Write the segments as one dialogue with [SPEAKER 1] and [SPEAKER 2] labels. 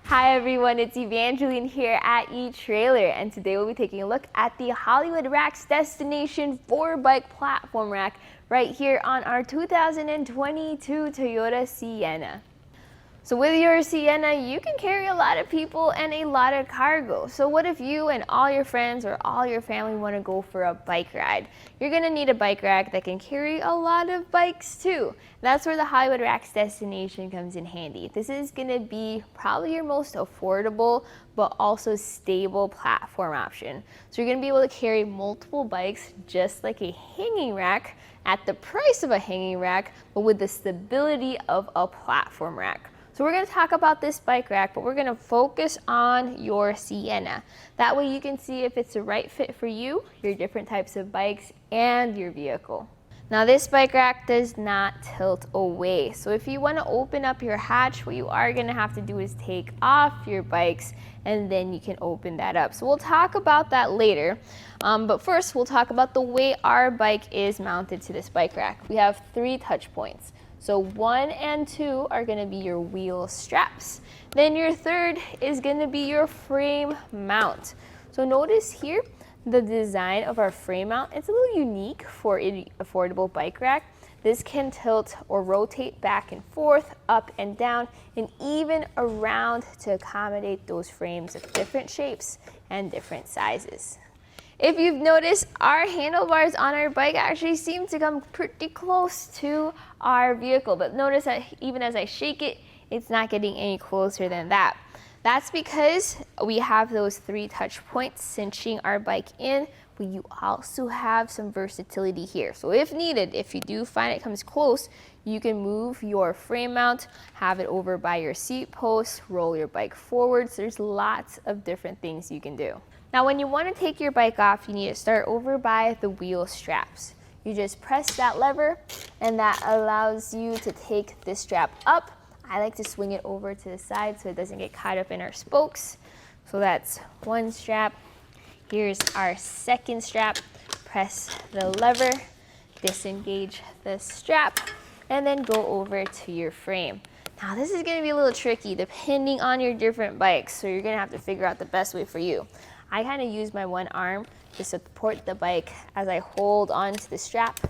[SPEAKER 1] Hi everyone, it's Evangeline here at etrailer, and today we'll be taking a look at the Hollywood Rack's Destination 4-Bike Platform Rack right here on our 2022 Toyota Sienna. So with your Sienna, you can carry a lot of people and a lot of cargo. So what if you and all your friends or all your family want to go for a bike ride? You're going to need a bike rack that can carry a lot of bikes too. That's where the Hollywood Rack's Destination comes in handy. This is going to be probably your most affordable but also stable platform option. So you're going to be able to carry multiple bikes just like a hanging rack at the price of a hanging rack, but with the stability of a platform rack. So we're going to talk about this bike rack, but we're going to focus on your Sienna. That way you can see if it's the right fit for you, your different types of bikes, and your vehicle. Now this bike rack does not tilt away. So if you want to open up your hatch, what you are going to have to do is take off your bikes and then you can open that up. So we'll talk about that later. But first we'll talk about the way our bike is mounted to this bike rack. We have 3 touch points. So 1 and 2 are going to be your wheel straps. Then your third is going to be your frame mount. So notice here the design of our frame mount. It's a little unique for an affordable bike rack. This can tilt or rotate back and forth, up and down, and even around to accommodate those frames of different shapes and different sizes. If you've noticed, our handlebars on our bike actually seem to come pretty close to our vehicle, but notice that even as I shake it, it's not getting any closer than that. That's because we have those 3 touch points cinching our bike in, but you also have some versatility here. So if needed, if you do find it comes close, you can move your frame mount, have it over by your seat post, roll your bike forwards. There's lots of different things you can do. Now when you want to take your bike off, you need to start over by the wheel straps. You just press that lever and that allows you to take this strap up. I like to swing it over to the side so it doesn't get caught up in our spokes. So that's 1 strap. Here's our 2nd strap. Press the lever, disengage the strap, and then go over to your frame. Now this is going to be a little tricky depending on your different bikes, so you're going to have to figure out the best way for you. I kind of use my one arm to support the bike as I hold onto the strap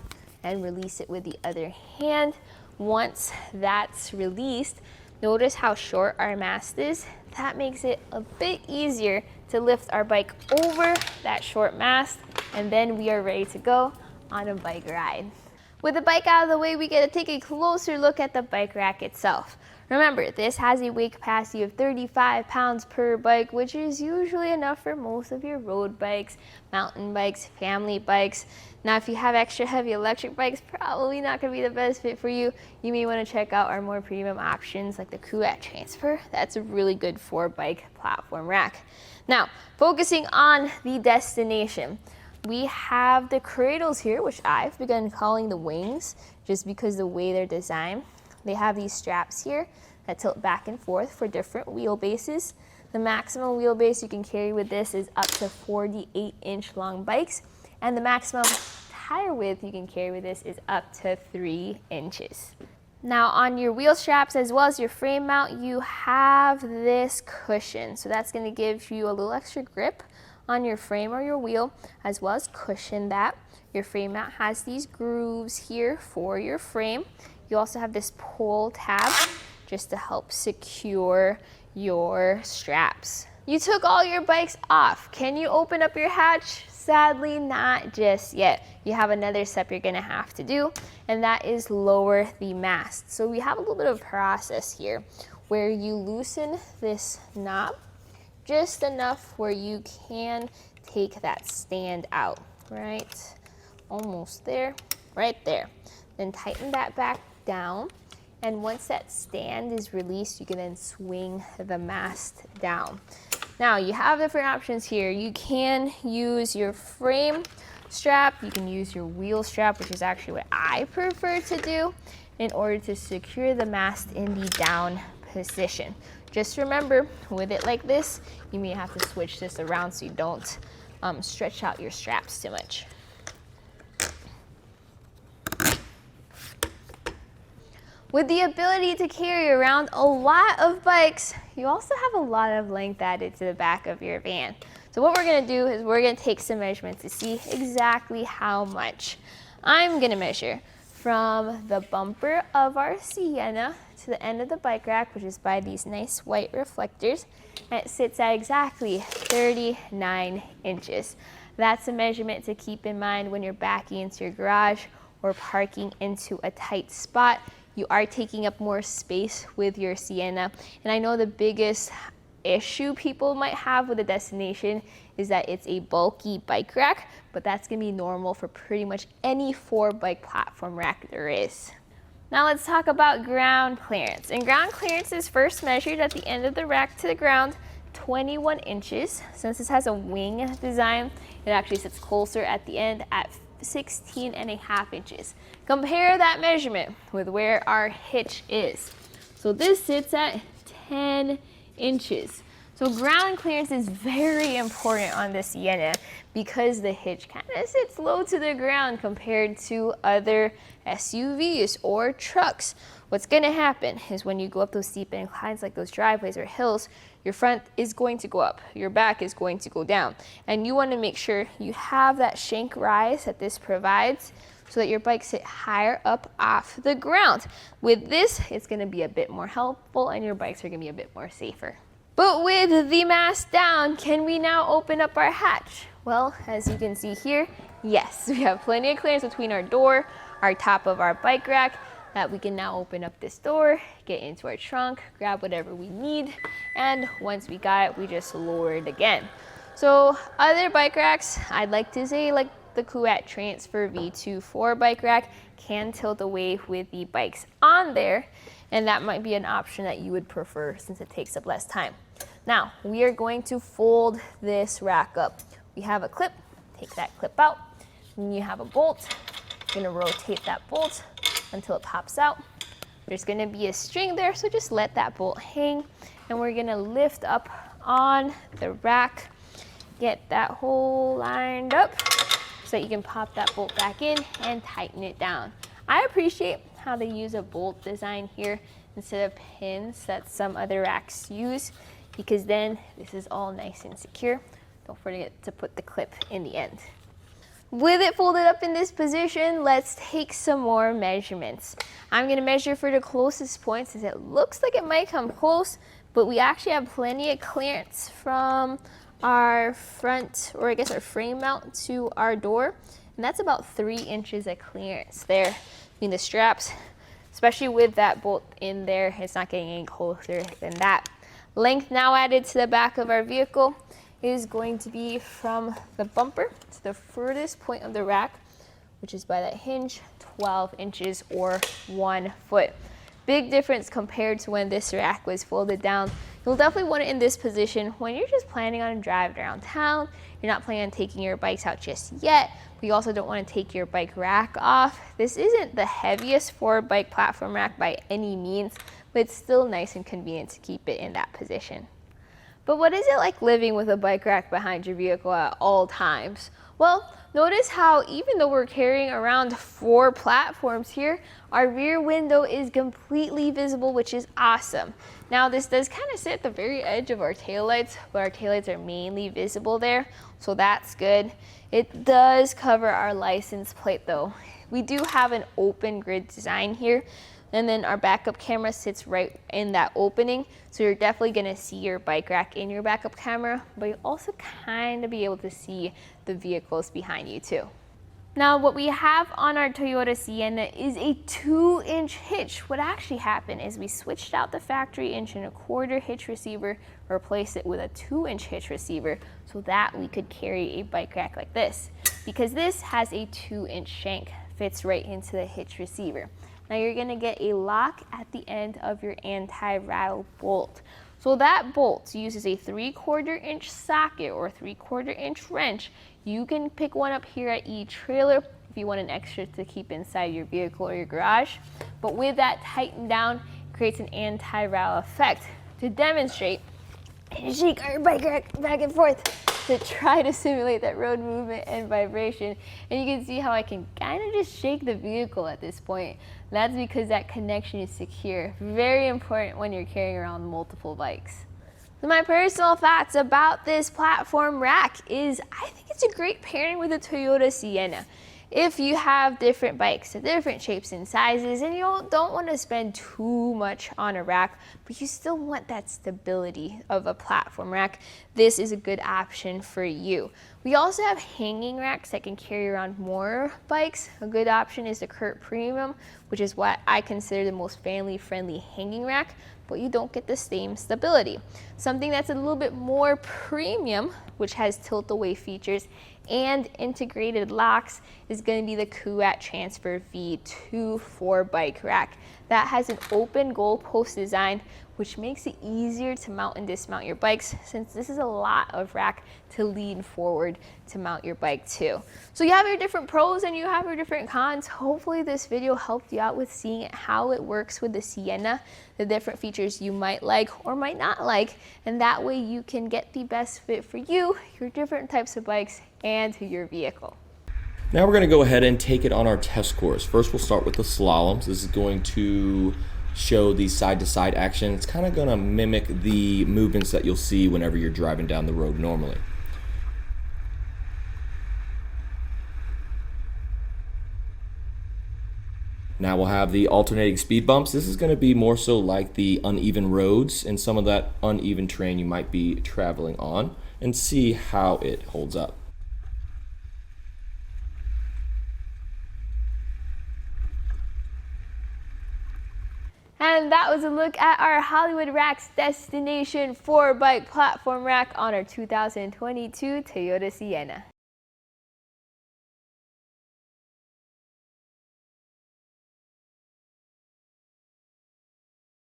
[SPEAKER 1] and release it with the other hand. Once that's released, notice how short our mast is. That makes it a bit easier to lift our bike over that short mast, and then we are ready to go on a bike ride. With the bike out of the way, we get to take a closer look at the bike rack itself. Remember, this has a weight capacity of 35 pounds per bike, which is usually enough for most of your road bikes, mountain bikes, family bikes. Now, if you have extra heavy electric bikes, probably not going to be the best fit for you. You may want to check out our more premium options like the Kuat transfer. That's a really good 4-bike platform rack. Now, focusing on the destination. We have the Cradles here, which I've begun calling the wings, just because the way they're designed. They have these straps here that tilt back and forth for different wheelbases. The maximum wheelbase you can carry with this is up to 48-inch long bikes, and the maximum tire width you can carry with this is up to 3 inches. Now on your wheel straps as well as your frame mount, you have this cushion. So that's going to give you a little extra grip on your frame or your wheel, as well as cushion that. Your frame mount has these grooves here for your frame. You also have this pull tab just to help secure your straps. You took all your bikes off. Can you open up your hatch? Sadly, not just yet. You have another step you're gonna have to do, and that is lower the mast. So we have a little bit of process here where you loosen this knob just enough where you can take that stand out, right? Almost there, right there. Then tighten that back down, and once that stand is released, you can then swing the mast down. Now you have different options here. You can use your frame strap, you can use your wheel strap, which is actually what I prefer to do in order to secure the mast in the down position. Just remember, with it like this, you may have to switch this around so you don't stretch out your straps too much. With the ability to carry around a lot of bikes, you also have a lot of length added to the back of your van. So what we're gonna do is we're gonna take some measurements to see exactly how much. I'm gonna measure from the bumper of our Sienna to the end of the bike rack, which is by these nice white reflectors, and it sits at exactly 39 inches. That's a measurement to keep in mind when you're backing into your garage or parking into a tight spot. You are taking up more space with your Sienna. And I know the biggest issue people might have with a Destination is that it's a bulky bike rack, but that's gonna be normal for pretty much any 4-bike platform rack there is. Now let's talk about ground clearance. And ground clearance is first measured at the end of the rack to the ground, 21 inches. Since this has a wing design, it actually sits closer at the end at 16.5 inches. Compare that measurement with where our hitch is. So this sits at 10 inches. So ground clearance is very important on the Sienna because the hitch kind of sits low to the ground compared to other SUVs or trucks. What's gonna happen is when you go up those steep inclines like those driveways or hills, your front is going to go up, your back is going to go down. And you wanna make sure you have that shank rise that this provides so that your bike sit higher up off the ground. With this, it's gonna be a bit more helpful and your bikes are gonna be a bit more safer. But with the mast down, can we now open up our hatch? Well, as you can see here, yes, we have plenty of clearance between our door, our top of our bike rack, that we can now open up this door, get into our trunk, grab whatever we need, and once we got it, we just lower it again. So other bike racks, I'd like to say like the Kuat Transfer V2 4-bike rack can tilt away with the bikes on there, and that might be an option that you would prefer since it takes up less time. Now, we are going to fold this rack up. We have a clip, take that clip out, and you have a bolt. You're gonna rotate that bolt until it pops out. There's gonna be a string there, so just let that bolt hang, and we're gonna lift up on the rack, get that hole lined up so that you can pop that bolt back in and tighten it down. I appreciate how they use a bolt design here instead of pins that some other racks use, because then this is all nice and secure. Don't forget to put the clip in the end. With it folded up in this position, let's take some more measurements. I'm gonna measure for the closest point since it looks like it might come close, but we actually have plenty of clearance from our front, or I guess our frame mount to our door, and that's about 3 inches of clearance there between the straps. Especially with that bolt in there, it's not getting any closer than that. Length now added to the back of our vehicle is going to be from the bumper to the furthest point of the rack, which is by that hinge, 12 inches or 1 foot. Big difference compared to when this rack was folded down. You'll definitely want it in this position when you're just planning on driving around town. You're not planning on taking your bikes out just yet. We also don't want to take your bike rack off. This isn't the heaviest 4-bike platform rack by any means, but it's still nice and convenient to keep it in that position. But what is it like living with a bike rack behind your vehicle at all times? Well, notice how even though we're carrying around 4 platforms here, our rear window is completely visible, which is awesome. Now this does kind of sit at the very edge of our taillights, but our taillights are mainly visible there, so that's good. It does cover our license plate though. We do have an open grid design here, and then our backup camera sits right in that opening, so you're definitely gonna see your bike rack in your backup camera, but you'll also kind of be able to see the vehicles behind you too. Now what we have on our Toyota Sienna is a 2-inch hitch. What actually happened is we switched out the factory 1.25-inch hitch receiver, replaced it with a 2-inch hitch receiver so that we could carry a bike rack like this. Because this has a 2-inch shank, fits right into the hitch receiver. Now you're gonna get a lock at the end of your anti-rattle bolt. So that bolt uses a 3/4-inch socket or 3/4-inch wrench. You can pick one up here at eTrailer if you want an extra to keep inside your vehicle or your garage. But with that tightened down, it creates an anti-rattle effect. To demonstrate, shake our bike rack back and forth. to try to simulate that road movement and vibration. And you can see how I can kind of just shake the vehicle at this point. That's because that connection is secure. Very important when you're carrying around multiple bikes. So my personal thoughts about this platform rack is I think it's a great pairing with the Toyota Sienna. If you have different bikes of different shapes and sizes and you don't want to spend too much on a rack, but you still want that stability of a platform rack, this is a good option for you. We also have hanging racks that can carry around more bikes. A good option is the Kuat Premium, which is what I consider the most family-friendly hanging rack, but you don't get the same stability. Something that's a little bit more premium, which has tilt-away features and integrated locks, is going to be the Kuat Transfer V2 4-bike rack. That has an open goalpost design, which makes it easier to mount and dismount your bikes, since this is a lot of rack to lean forward to mount your bike to. So you have your different pros and you have your different cons. Hopefully this video helped you out with seeing how it works with the Sienna, the different features you might like or might not like, and that way you can get the best fit for you, your different types of bikes, and your vehicle.
[SPEAKER 2] Now we're going to go ahead and take it on our test course. First we'll start with the slaloms. This is going to show the side-to-side action. It's kind of going to mimic the movements that you'll see whenever you're driving down the road normally. Now we'll have the alternating speed bumps. This is going to be more so like the uneven roads and some of that uneven terrain you might be traveling on, and see how it holds up.
[SPEAKER 1] And that was a look at our Hollywood Racks Destination 4-bike platform rack on our 2022 Toyota Sienna.